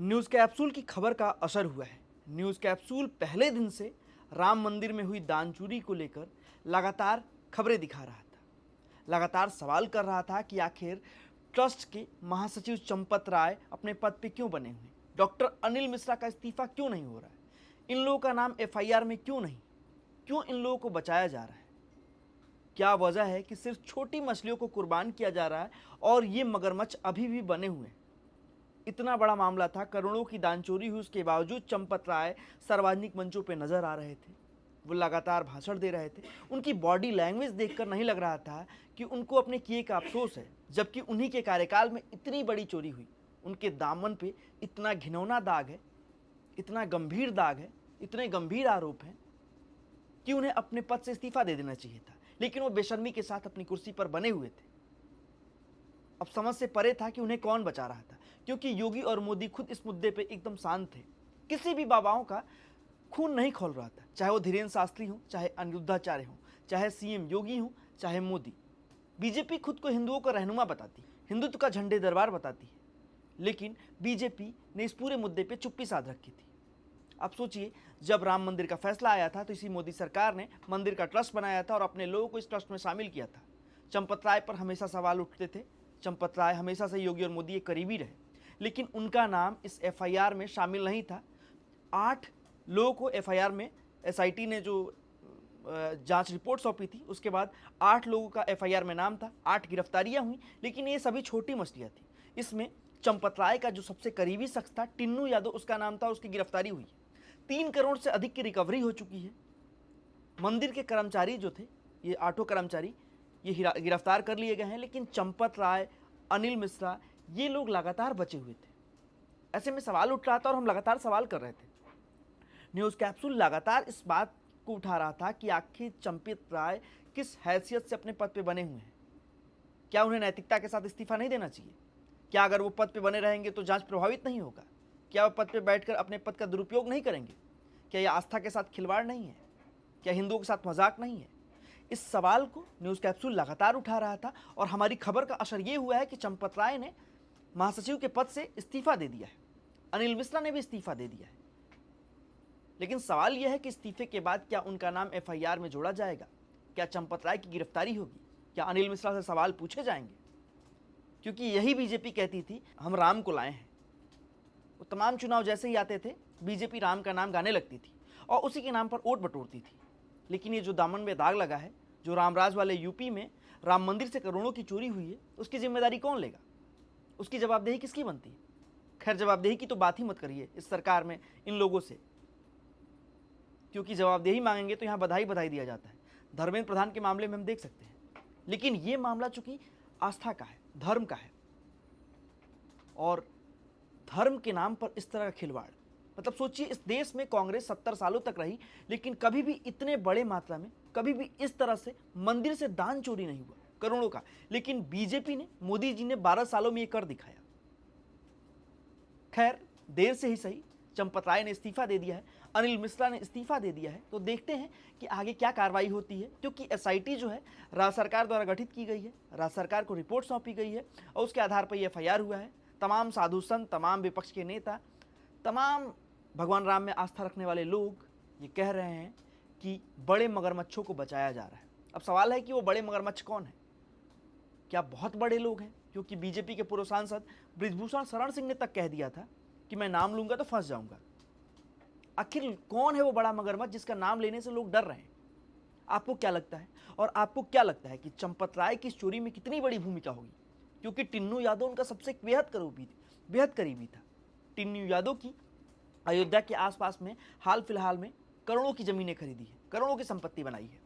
News capsule की खबर का असर हुआ है। न्यूज़ कैप्सूल पहले दिन से राम मंदिर में हुई दान चोरी को लेकर लगातार खबरें दिखा रहा था। लगातार सवाल कर रहा था कि आखिर ट्रस्ट के महासचिव चंपत राय अपने पद पे क्यों बने हुए, डॉक्टर अनिल मिश्रा का इस्तीफा क्यों नहीं हो रहा है, इन लोगों का नाम एफआईआर में क्यों नहीं, क्यों इन लोगों को बचाया जा रहा है। क्या वजह है कि सिर्फ छोटी मछलियों को कुर्बान किया जा रहा है और ये मगरमच्छ अभी भी बने हुए हैं। इतना बड़ा मामला था, करोड़ों की दान चोरी हुई, उसके बावजूद चंपत राय सार्वजनिक मंचों पर नजर आ रहे थे। वो लगातार भाषण दे रहे थे। उनकी बॉडी लैंग्वेज देखकर नहीं लग रहा था कि उनको अपने किए का अफसोस है, जबकि उन्हीं के कार्यकाल में इतनी बड़ी चोरी हुई। उनके दामन पे इतना घिनौना दाग है, इतना गंभीर दाग है, इतने गंभीर आरोप हैं कि उन्हें अपने पद से इस्तीफा दे देना चाहिए था, लेकिन वो बेशर्मी के साथ अपनी कुर्सी पर बने हुए थे। अब समझ से परे था कि उन्हें कौन बचा रहा था, क्योंकि योगी और मोदी खुद इस मुद्दे पे एकदम शांत थे। किसी भी बाबाओं का खून नहीं खोल रहा था, चाहे वो धीरेन्द्र शास्त्री हो, चाहे अनिरुद्धाचार्य हो, चाहे सीएम योगी हो, चाहे मोदी। बीजेपी खुद को हिंदुओं का रहनुमा बताती है, हिंदुत्व का झंडे दरबार बताती है, लेकिन बीजेपी ने इस पूरे मुद्दे पे चुप्पी साध रखी थी। अब सोचिए, जब राम मंदिर का फैसला आया था तो इसी मोदी सरकार ने मंदिर का ट्रस्ट बनाया था और अपने लोगों को इस ट्रस्ट में शामिल किया था। चंपत राय पर हमेशा सवाल उठते थे। चंपत राय हमेशा से योगी और मोदी के करीबी रहे, लेकिन उनका नाम इस एफआईआर में शामिल नहीं था। 8 लोगों को एफआईआर में एसआईटी ने जो जांच रिपोर्ट सौंपी थी, उसके बाद 8 लोगों का एफआईआर में नाम था। 8 गिरफ्तारियां हुई, लेकिन ये सभी छोटी मछलियां थी। इसमें चंपत राय का जो सबसे करीबी शख्स था, टिन्नू यादव, उसका नाम था, उसकी गिरफ्तारी हुई। 3 करोड़ से अधिक की रिकवरी हो चुकी है। मंदिर के कर्मचारी जो थे, ये 8 कर्मचारी, ये गिरफ्तार कर लिए गए हैं, लेकिन चंपत राय, अनिल मिश्रा, ये लोग लगातार बचे हुए थे। ऐसे में सवाल उठ रहा था और हम लगातार सवाल कर रहे थे। न्यूज़ कैप्सूल लगातार इस बात को उठा रहा था कि आखिर चंपत राय किस हैसियत से अपने पद पे बने हुए हैं। क्या उन्हें नैतिकता के साथ इस्तीफा नहीं देना चाहिए? क्या अगर वो पद पे बने रहेंगे तो जांच प्रभावित नहीं होगा? क्या वो पद पे बैठकर अपने पद का दुरुपयोग नहीं करेंगे? क्या यह आस्था के साथ खिलवाड़ नहीं है? क्या हिंदुओं के साथ मजाक नहीं है? इस सवाल को न्यूज़ कैप्सूल लगातार उठा रहा था और हमारी खबर का असर यह हुआ है कि चंपत राय ने महासचिव के पद से इस्तीफा दे दिया है। अनिल मिश्रा ने भी इस्तीफा दे दिया है। लेकिन सवाल यह है कि इस्तीफे के बाद क्या उनका नाम एफआईआर में जोड़ा जाएगा? क्या चंपत राय की गिरफ्तारी होगी? क्या अनिल मिश्रा से सवाल पूछे जाएंगे? क्योंकि यही बीजेपी कहती थी, हम राम को लाए हैं। वो तमाम चुनाव जैसे ही आते थे, बीजेपी राम का नाम गाने लगती थी और उसी के नाम पर वोट बटोरती थी। लेकिन ये जो दामन में दाग लगा है, जो रामराज वाले यूपी में राम मंदिर से करोड़ों की चोरी हुई है, उसकी जिम्मेदारी कौन लेगा? उसकी जवाबदेही किसकी बनती है? खैर, जवाबदेही की तो बात ही मत करिए इस सरकार में इन लोगों से, क्योंकि जवाबदेही मांगेंगे तो यहाँ बधाई बधाई दिया जाता है। धर्मेंद्र प्रधान के मामले में हम देख सकते हैं। लेकिन ये मामला चूंकि आस्था का है, धर्म का है, और धर्म के नाम पर इस तरह का खिलवाड़, मतलब सोचिए, इस देश में कांग्रेस 70 सालों तक रही, लेकिन कभी भी इतने बड़े मात्रा में, कभी भी इस तरह से मंदिर से दान चोरी नहीं हुआ, करोड़ों का। लेकिन बीजेपी ने, मोदी जी ने 12 सालों में ये कर दिखाया। खैर, देर से ही सही, चंपत राय ने इस्तीफा दे दिया है, अनिल मिश्रा ने इस्तीफा दे दिया है, तो देखते हैं कि आगे क्या कार्रवाई होती है। क्योंकि एसआईटी जो है राज्य सरकार द्वारा गठित की गई है, राज्य सरकार को रिपोर्ट सौंपी गई है और उसके आधार पर यह एफआईआर हुआ है। तमाम साधु संत, तमाम विपक्ष के नेता, तमाम भगवान राम में आस्था रखने वाले लोग ये कह रहे हैं कि बड़े मगरमच्छों को बचाया जा रहा है। अब सवाल है कि वो बड़े मगरमच्छ कौन है? क्या बहुत बड़े लोग हैं? क्योंकि बीजेपी के पूर्व सांसद बृजभूषण शरण सिंह ने तक कह दिया था कि मैं नाम लूंगा तो फंस जाऊंगा। आखिर कौन है वो बड़ा मगरमच्छ जिसका नाम लेने से लोग डर रहे हैं? आपको क्या लगता है? और आपको क्या लगता है कि चंपत राय की इस चोरी में कितनी बड़ी भूमिका होगी? क्योंकि टिन्नू यादव उनका सबसे बेहद करीबी था। टिन्नू यादव की अयोध्या के आसपास में हाल फिलहाल में करोड़ों की जमीनें खरीदी है, करोड़ों की संपत्ति बनाई है।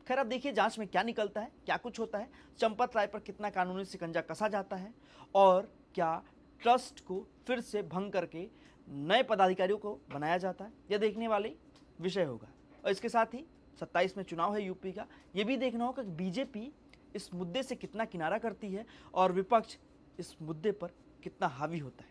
खैर, अब देखिए जांच में क्या निकलता है, क्या कुछ होता है, चंपत राय पर कितना कानूनी शिकंजा कसा जाता है, और क्या ट्रस्ट को फिर से भंग करके नए पदाधिकारियों को बनाया जाता है। यह देखने वाली विषय होगा। और इसके साथ ही 27 में चुनाव है यूपी का, यह भी देखना होगा कि बीजेपी इस मुद्दे से कितना किनारा करती है और विपक्ष इस मुद्दे पर कितना हावी होता है।